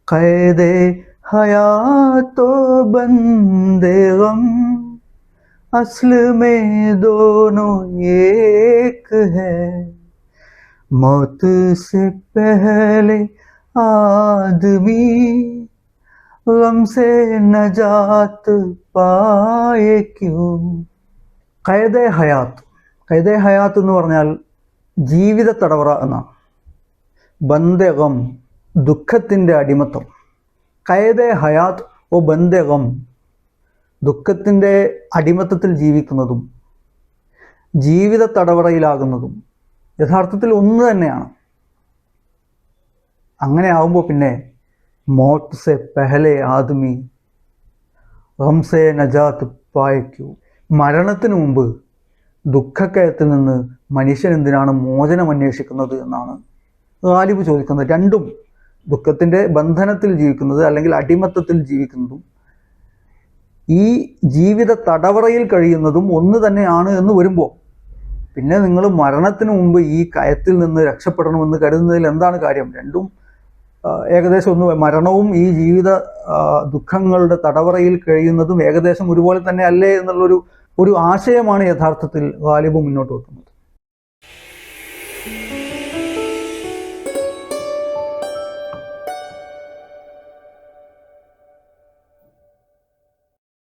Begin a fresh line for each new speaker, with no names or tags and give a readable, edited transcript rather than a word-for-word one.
क़ैदे Hayato बंदे गम असल में दोनों एक है. मौत से पहले आदमी गम से नजात पाए क्यों. ഖൈദെ ഹയാത്ത്. ഖൈദെ ഹയാത്ത് എന്ന് പറഞ്ഞാൽ ജീവിത തടവറ എന്നാണ്. ബന്ദെ ഗം, ദുഃഖത്തിൻ്റെ അടിമത്തം. ഖൈദെ ഹയാത്ത് ഓ ബന്ദെ ഗം, ദുഃഖത്തിൻ്റെ അടിമത്തത്തിൽ ജീവിക്കുന്നതും ജീവിത തടവറയിലാകുന്നതും യഥാർത്ഥത്തിൽ ഒന്ന് തന്നെയാണ്. അങ്ങനെ ആവുമ്പോൾ പിന്നെ മൗത്ത് സെ പെഹലെ ആദ്മി ഗം സെ നജാത്ത് പായക്കൂ, മരണത്തിന് മുമ്പ് ദുഃഖക്കയത്തിൽ നിന്ന് മനുഷ്യൻ എന്തിനാണ് മോചനം അന്വേഷിക്കുന്നത് എന്നാണ് ഗാലിബ് ചോദിക്കുന്നത്. രണ്ടും, ദുഃഖത്തിൻ്റെ ബന്ധനത്തിൽ ജീവിക്കുന്നത് അല്ലെങ്കിൽ അടിമത്തത്തിൽ ജീവിക്കുന്നതും ഈ ജീവിത തടവറയിൽ കഴിയുന്നതും ഒന്ന് തന്നെയാണ് എന്ന് വരുമ്പോൾ പിന്നെ നിങ്ങൾ മരണത്തിന് മുമ്പ് ഈ കയത്തിൽ നിന്ന് രക്ഷപ്പെടണമെന്ന് കരുതുന്നതിൽ എന്താണ് കാര്യം? രണ്ടും ഏകദേശം ഒന്ന്, മരണവും ഈ ജീവിത ദുഃഖങ്ങളുടെ തടവറയിൽ കഴിയുന്നതും ഏകദേശം ഒരുപോലെ തന്നെ അല്ലേ എന്നുള്ളൊരു ആശയമാണ് യഥാർത്ഥത്തിൽ ഗാലിബ് മുന്നോട്ട് വെക്കുന്നത്.